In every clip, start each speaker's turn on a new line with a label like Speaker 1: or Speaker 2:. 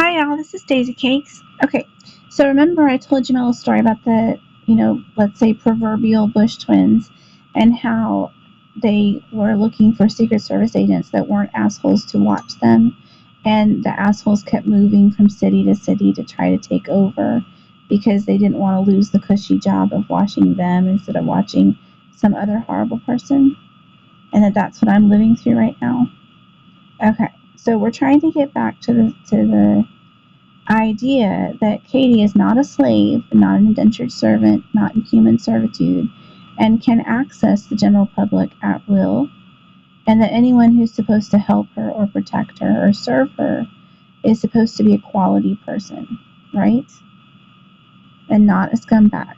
Speaker 1: Hi y'all, this is Daisycakes. Okay, so remember I told you my little story about the, let's say proverbial Bush twins and how they were looking for Secret Service agents that weren't assholes to watch them, and the assholes kept moving from city to city to try to take over because they didn't want to lose the cushy job of watching them instead of watching some other horrible person, and that's what I'm living through right now. Okay, so we're trying to get back to the idea that Katie is not a slave, not an indentured servant, not in human servitude, and can access the general public at will, and that anyone who's supposed to help her or protect her or serve her is supposed to be a quality person, right? And not a scumbag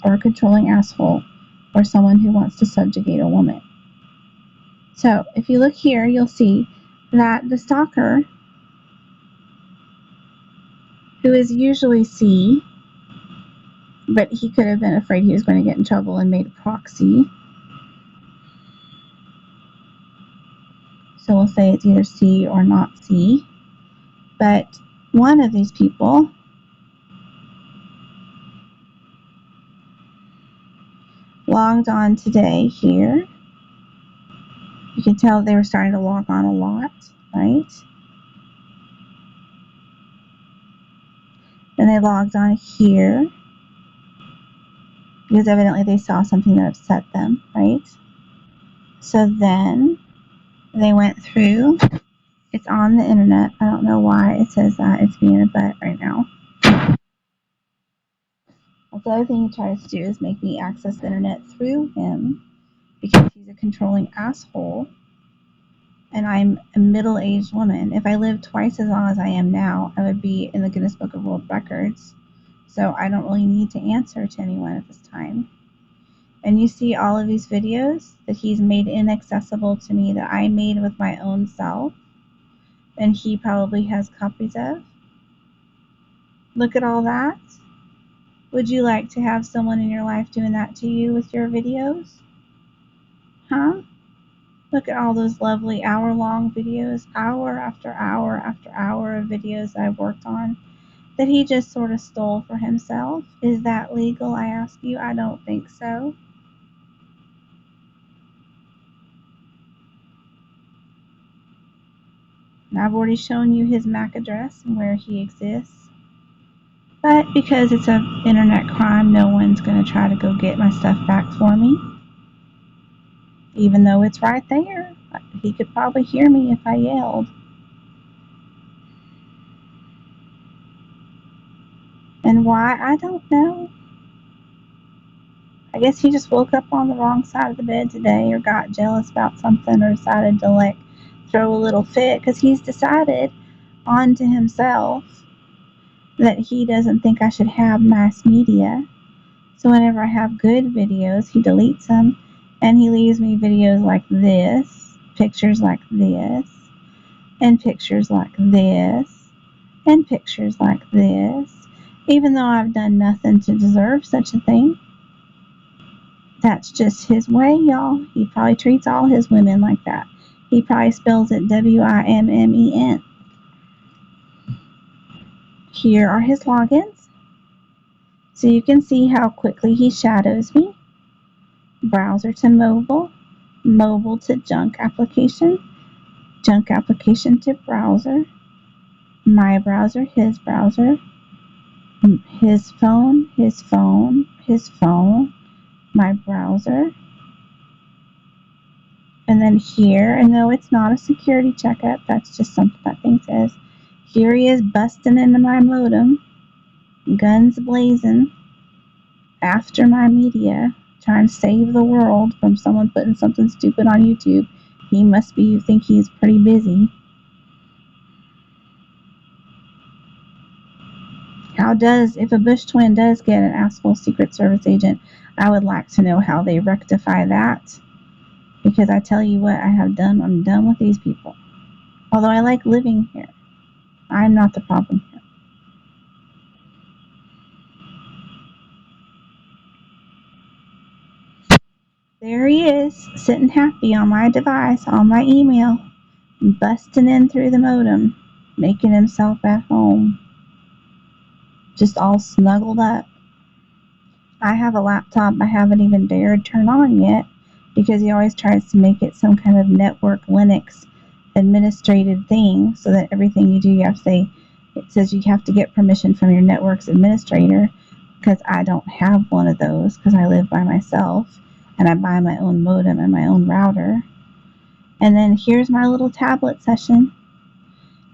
Speaker 1: or a controlling asshole or someone who wants to subjugate a woman. So if you look here, you'll see that the stalker, who is usually C, but he could have been afraid he was going to get in trouble and made a proxy. So we'll say it's either C or not C. But one of these people logged on today here. You can tell they were starting to log on a lot, right? Then they logged on here because evidently they saw something that upset them, right? So then they went through. It's on the internet. I don't know why it says that. It's being a butt right now. The other thing he tries to do is make me access the internet through him because he's a controlling asshole. And I'm a middle-aged woman. If I lived twice as long as I am now, I would be in the Guinness Book of World Records. So I don't really need to answer to anyone at this time. And you see all of these videos that he's made inaccessible to me that I made with my own self. And he probably has copies of. Look at all that. Would you like to have someone in your life doing that to you with your videos? Huh? Look at all those lovely hour-long videos, hour after hour after hour of videos I've worked on that he just sort of stole for himself. Is that legal, I ask you? I don't think so. And I've already shown you his MAC address and where he exists. But because it's an internet crime, no one's going to try to go get my stuff back for me. Even though it's right there. He could probably hear me if I yelled. And why? I don't know. I guess he just woke up on the wrong side of the bed today or got jealous about something or decided to throw a little fit because he's decided onto himself that he doesn't think I should have mass media. So whenever I have good videos, he deletes them and he leaves me videos like this, pictures like this, and pictures like this, and pictures like this, even though I've done nothing to deserve such a thing. That's just his way, y'all. He probably treats all his women like that. He probably spells it WIMMEN. Here are his logins. So you can see how quickly he shadows me. Browser to mobile, mobile to junk application to browser, my browser, his browser, his phone, my browser. And then here, and no, it's not a security checkup, that's just something that thing says. Here he is busting into my modem, guns blazing, after my media, trying to save the world from someone putting something stupid on YouTube. He must be, you think he's pretty busy. If a Bush twin does get an asshole Secret Service agent, I would like to know how they rectify that. Because I tell you what, I'm done with these people. Although I like living here. I'm not the problem here. There he is, sitting happy on my device, on my email, busting in through the modem. making himself at home, just all snuggled up. I have a laptop I haven't even dared turn on yet because he always tries to make it some kind of network Linux administrated thing so that everything you do, you have to say, it says you have to get permission from your network's administrator, because I don't have one of those because I live by myself and I buy my own modem and my own router. And then here's my little tablet session.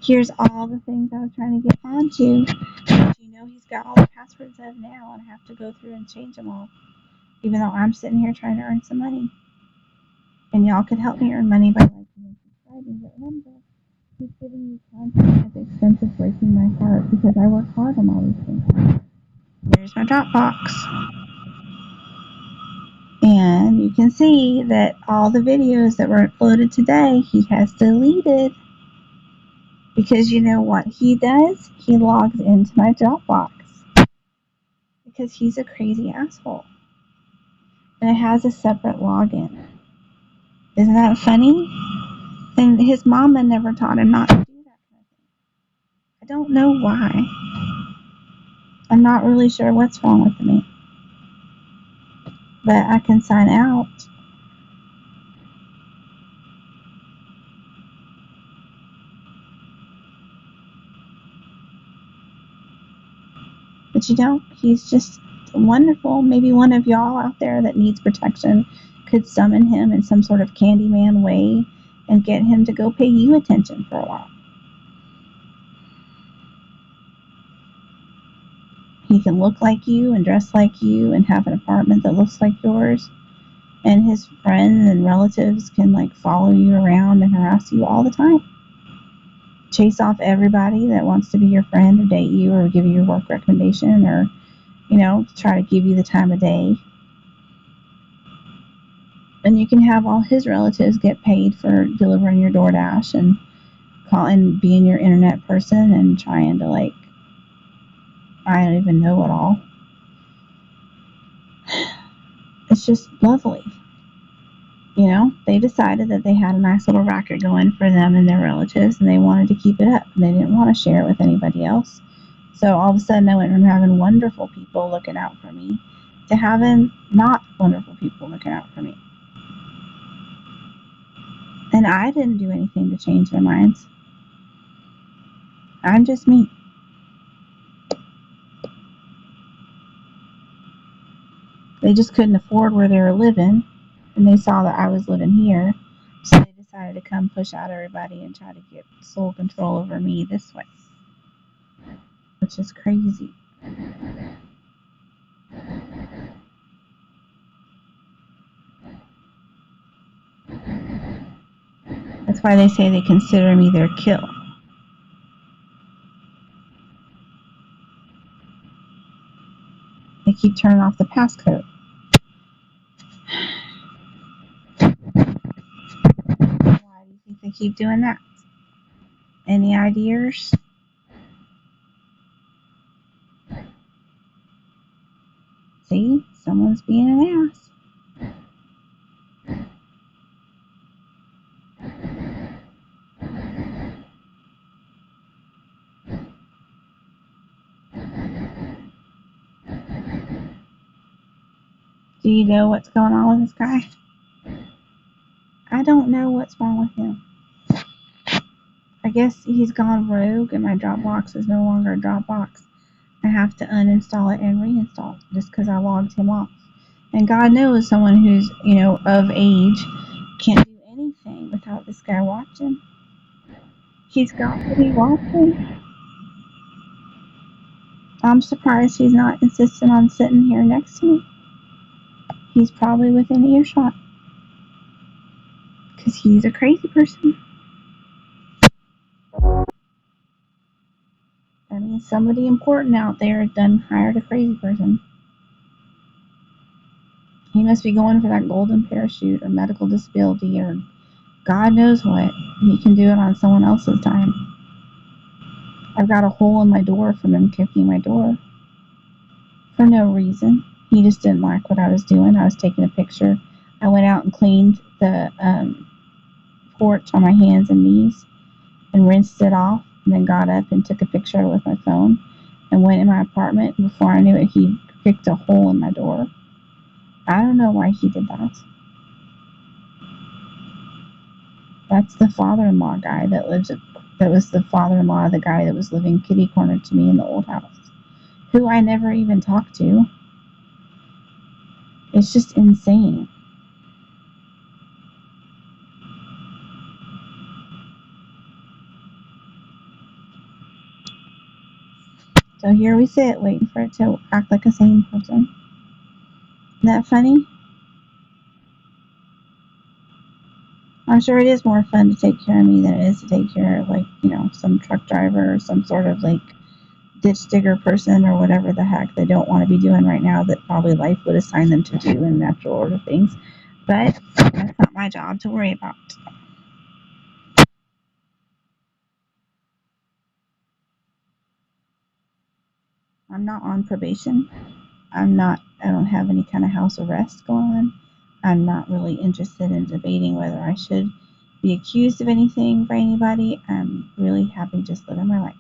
Speaker 1: Here's all the things I was trying to get onto. But he's got all the passwords of now, and I have to go through and change them all. Even though I'm sitting here trying to earn some money. And y'all could help me earn money by liking and subscribing. But remember, he's giving you content at the expense of breaking my heart because I work hard on all these things. Here's my Dropbox. And you can see that all the videos that were uploaded today, he has deleted. Because you know what he does? He logs into my Dropbox. Because he's a crazy asshole. And it has a separate login. Isn't that funny? And his mama never taught him not to do that kind of thing. I don't know why. I'm not really sure what's wrong with me. But I can sign out. But he's just wonderful. Maybe one of y'all out there that needs protection could summon him in some sort of Candyman way and get him to go pay you attention for a while. He can look like you and dress like you and have an apartment that looks like yours. And his friends and relatives can follow you around and harass you all the time. Chase off everybody that wants to be your friend or date you or give you a work recommendation or, try to give you the time of day. And you can have all his relatives get paid for delivering your DoorDash and call and being your internet person and trying to I don't even know it all. It's just lovely. They decided that they had a nice little racket going for them and their relatives, and they wanted to keep it up, and they didn't want to share it with anybody else. So all of a sudden I went from having wonderful people looking out for me to having not wonderful people looking out for me. And I didn't do anything to change their minds. I'm just me. They just couldn't afford where they were living, and they saw that I was living here, so they decided to come push out everybody and try to get sole control over me this way, which is crazy. That's why they say they consider me their kill. They keep turning off the passcode. Why do you think they keep doing that? Any ideas? See? Someone's being an ass. Do you know what's going on with this guy? I don't know what's wrong with him. I guess he's gone rogue and my Dropbox is no longer a Dropbox. I have to uninstall it and reinstall it just because I logged him off. And God knows someone who's, of age can't do anything without this guy watching. He's got to be watching. I'm surprised he's not insistent on sitting here next to me. He's probably within earshot. Because he's a crazy person. That means somebody important out there done hired a crazy person. He must be going for that golden parachute or medical disability or God knows what. He can do it on someone else's time. I've got a hole in my door from him kicking my door. For no reason. He just didn't like what I was doing. I was taking a picture. I went out and cleaned the porch on my hands and knees and rinsed it off. and then got up and took a picture with my phone and went in my apartment. Before I knew it, he picked a hole in my door. I don't know why he did that. That's the father-in-law guy that was the father-in-law of the guy that was living kitty corner to me in the old house, who I never even talked to. It's just insane. So here we sit, waiting for it to act like a sane person. Isn't that funny? I'm sure it is more fun to take care of me than it is to take care of, like, some truck driver or some sort of, like, ditch digger person or whatever the heck they don't want to be doing right now that probably life would assign them to do in natural order things. But that's not my job to worry about. I'm not on probation. I don't have any kind of house arrest going on. I'm not really interested in debating whether I should be accused of anything by anybody. I'm really happy just living my life.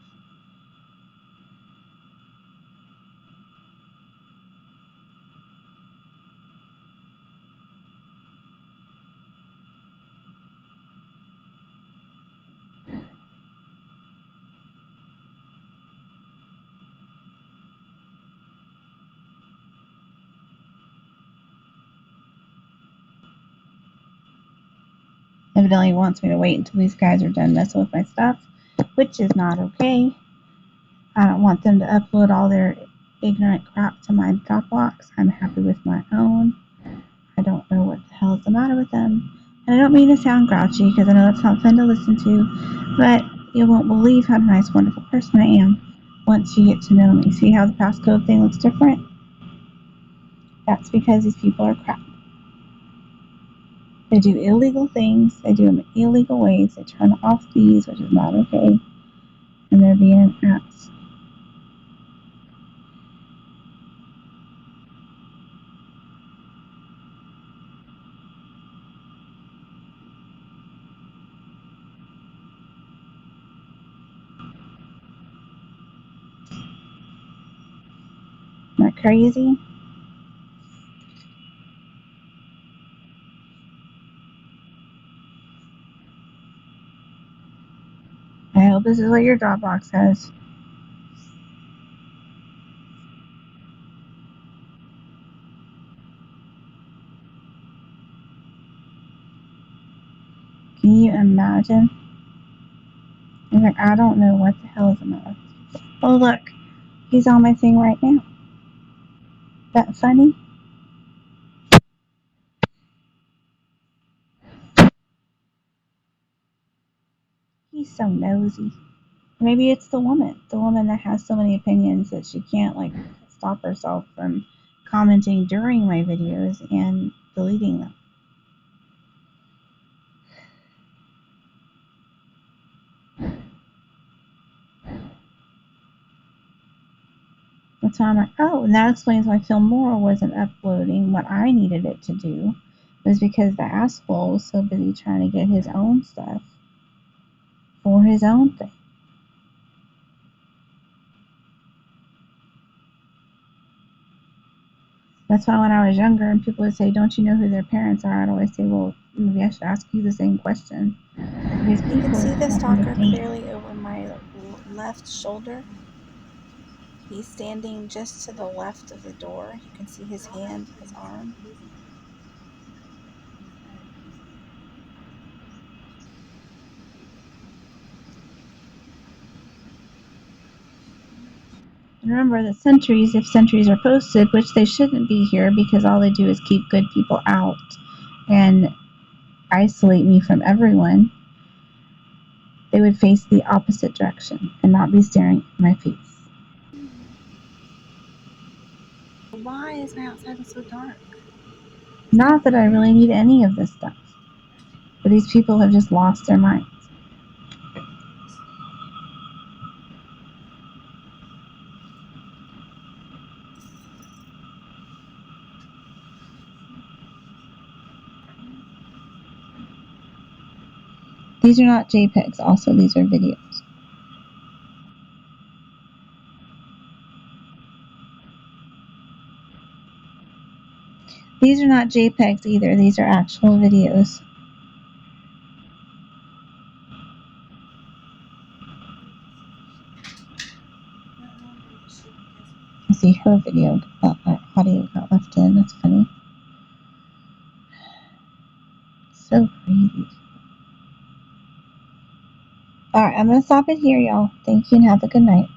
Speaker 1: Evidently wants me to wait until these guys are done messing with my stuff, which is not okay. I don't want them to upload all their ignorant crap to my Dropbox. I'm happy with my own. I don't know what the hell is the matter with them. And I don't mean to sound grouchy because I know that's not fun to listen to, but you won't believe how nice, wonderful person I am once you get to know me. See how the passcode thing looks different? That's because these people are crap. They do illegal things. They do them in illegal ways. They turn off fees, which is not okay. And they're being an ass. Isn't that crazy? I hope this is what your Dropbox has. Can you imagine? He's like, I don't know what the hell is the matter. Oh, look. He's on my thing right now. That funny? He's so nosy. Maybe it's the woman that has so many opinions that she can't, like, stop herself from commenting during my videos and deleting them. That's why I'm like, oh, and that explains why Phil Moore wasn't uploading what I needed it to do. It was because the asshole was so busy trying to get his own stuff for his own thing. That's why when I was younger and people would say, don't you know who their parents are? I'd always say, well, maybe I should ask you the same question. Because you can see the stalker clearly over my left shoulder. He's standing just to the left of the door. You can see his hand, his arm. And remember that sentries, if sentries are posted, which they shouldn't be here because all they do is keep good people out and isolate me from everyone, they would face the opposite direction and not be staring at my face. Why is my outside so dark? Not that I really need any of this stuff, but these people have just lost their minds. These are not JPEGs, also, these are videos. These are not JPEGs either. These are actual videos. I see her video, audio got left in. That's funny. So crazy. Alright, I'm going to stop it here, y'all. Thank you and have a good night.